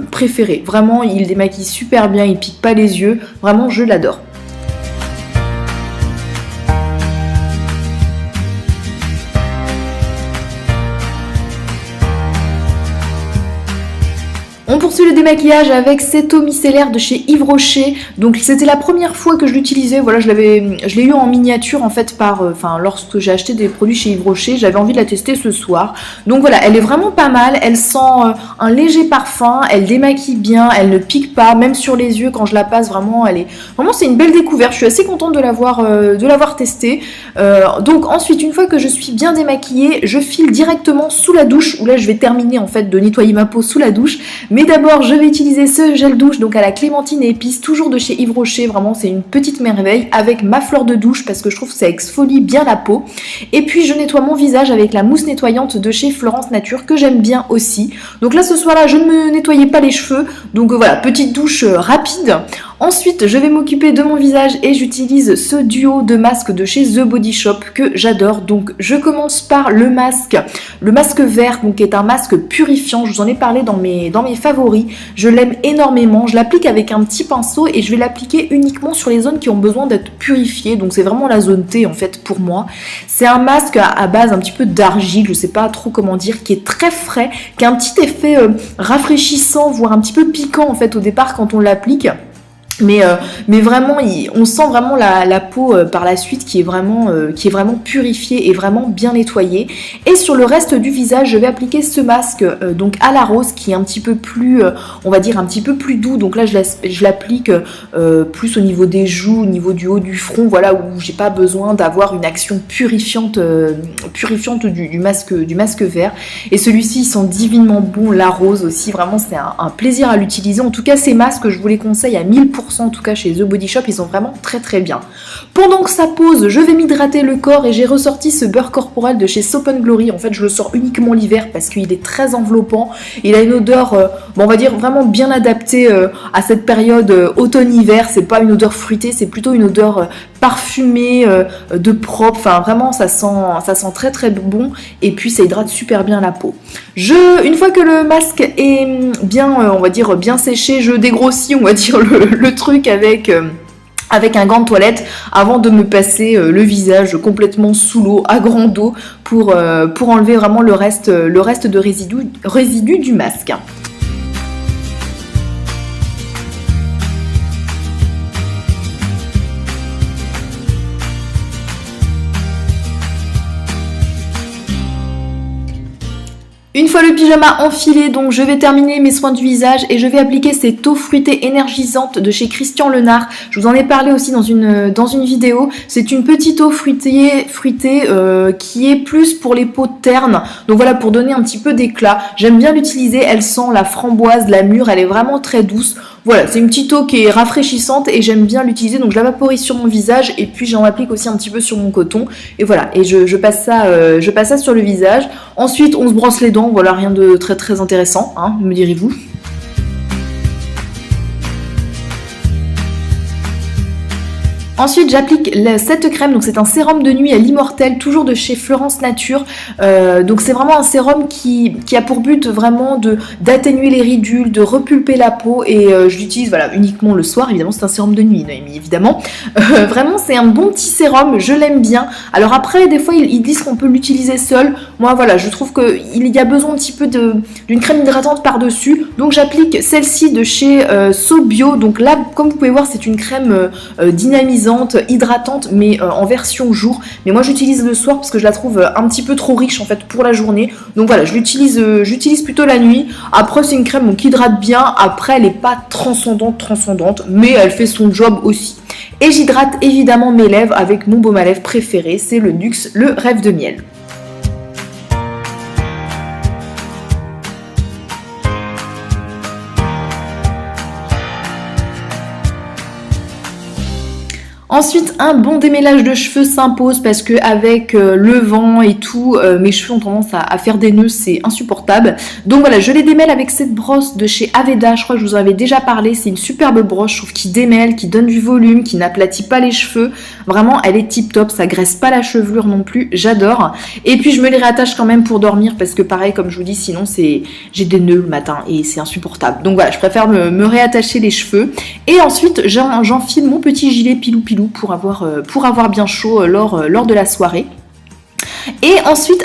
préférés. Vraiment, il démaquille super bien, il pique pas les yeux. Vraiment, je l'adore. On poursuit le démaquillage avec cette eau micellaire de chez Yves Rocher. Donc c'était la première fois que je l'utilisais. Voilà, je l'ai eu en miniature en fait lorsque j'ai acheté des produits chez Yves Rocher. J'avais envie de la tester ce soir. Donc voilà, elle est vraiment pas mal. Elle sent un léger parfum. Elle démaquille bien. Elle ne pique pas. Même sur les yeux quand je la passe, vraiment, c'est une belle découverte. Je suis assez contente de l'avoir testée. Donc ensuite, une fois que je suis bien démaquillée, je file directement sous la douche. Où là, je vais terminer en fait de nettoyer ma peau sous la douche. Mais d'abord, je vais utiliser ce gel douche, donc à la clémentine et épice, toujours de chez Yves Rocher. Vraiment, c'est une petite merveille avec ma fleur de douche parce que je trouve que ça exfolie bien la peau. Et puis, je nettoie mon visage avec la mousse nettoyante de chez Florence Nature que j'aime bien aussi. Donc là, ce soir-là, je ne me nettoyais pas les cheveux. Donc voilà, petite douche rapide. Ensuite, je vais m'occuper de mon visage et j'utilise ce duo de masques de chez The Body Shop que j'adore. Donc, je commence par le masque vert, donc qui est un masque purifiant. Je vous en ai parlé dans mes favoris. Je l'aime énormément. Je l'applique avec un petit pinceau et je vais l'appliquer uniquement sur les zones qui ont besoin d'être purifiées. Donc, c'est vraiment la zone T en fait pour moi. C'est un masque à base un petit peu d'argile, je sais pas trop comment dire, qui est très frais, qui a un petit effet rafraîchissant, voire un petit peu piquant en fait au départ quand on l'applique. Mais vraiment, on sent vraiment la peau par la suite qui est vraiment purifiée et vraiment bien nettoyée. Et sur le reste du visage, je vais appliquer ce masque donc à la rose qui est un petit peu plus, on va dire un petit peu plus doux. Donc là, je l'applique plus au niveau des joues, au niveau du haut du front, voilà, où j'ai pas besoin d'avoir une action purifiante du masque vert. Et celui-ci, il sent divinement bon, la rose aussi. Vraiment, c'est un plaisir à l'utiliser. En tout cas, ces masques, je vous les conseille à 1000%. En tout cas chez The Body Shop, ils sont vraiment très très bien. Pendant que ça pose, je vais m'hydrater le corps et j'ai ressorti ce beurre corporel de chez Soap & Glory. En fait, je le sors uniquement l'hiver parce qu'il est très enveloppant. Il a une odeur, on va dire vraiment bien adaptée à cette période automne-hiver. C'est pas une odeur fruitée, c'est plutôt une odeur parfumée, de propre. Enfin, vraiment, ça sent très très bon et puis ça hydrate super bien la peau. Une fois que le masque est bien, on va dire bien séché, je dégrossis, on va dire le truc avec un gant de toilette avant de me passer le visage complètement sous l'eau à grande eau pour enlever vraiment le reste de résidus du masque. Une fois le pyjama enfilé, donc je vais terminer mes soins du visage et je vais appliquer cette eau fruitée énergisante de chez Christian Lenard. Je vous en ai parlé aussi dans une vidéo. C'est une petite eau fruitée qui est plus pour les peaux ternes. Donc voilà, pour donner un petit peu d'éclat. J'aime bien l'utiliser, elle sent la framboise, la mûre, elle est vraiment très douce. Voilà, c'est une petite eau qui est rafraîchissante et j'aime bien l'utiliser. Donc je la vaporise sur mon visage et puis j'en applique aussi un petit peu sur mon coton. Et voilà, et je passe ça sur le visage. Ensuite, on se brosse les dents. Voilà, rien de très très intéressant, hein, me direz-vous. Ensuite, j'applique cette crème, donc c'est un sérum de nuit à l'immortel, toujours de chez Florence Nature. Donc c'est vraiment un sérum qui a pour but vraiment d'atténuer les ridules, de repulper la peau et je l'utilise uniquement le soir. Évidemment, c'est un sérum de nuit, Noémie, évidemment. Vraiment, c'est un bon petit sérum, je l'aime bien. Alors après, des fois, ils disent qu'on peut l'utiliser seul. Moi, voilà, je trouve qu'il y a besoin un petit peu d'une crème hydratante par-dessus. Donc j'applique celle-ci de chez So Bio. Donc là, comme vous pouvez voir, c'est une crème dynamisante, hydratante, mais en version jour. Mais moi j'utilise le soir parce que je la trouve un petit peu trop riche en fait pour la journée. Donc voilà, j'utilise plutôt la nuit. Après c'est une crème qui hydrate bien. Après elle n'est pas transcendante, mais elle fait son job aussi. Et j'hydrate évidemment mes lèvres avec mon baume à lèvres préféré, c'est le NYX, le Rêve de Miel. Ensuite, un bon démêlage de cheveux s'impose parce que avec le vent et tout, mes cheveux ont tendance à faire des nœuds, c'est insupportable. Donc voilà, je les démêle avec cette brosse de chez Aveda, je crois que je vous en avais déjà parlé, c'est une superbe brosse, je trouve, qui démêle, qui donne du volume, qui n'aplatit pas les cheveux. Vraiment, elle est tip top, ça graisse pas la chevelure non plus, j'adore. Et puis je me les réattache quand même pour dormir parce que pareil, comme je vous dis, sinon j'ai des nœuds le matin et c'est insupportable. Donc voilà, je préfère me réattacher les cheveux. Et ensuite, j'enfile mon petit gilet pilou-pilou pour avoir bien chaud lors de la soirée. Et ensuite,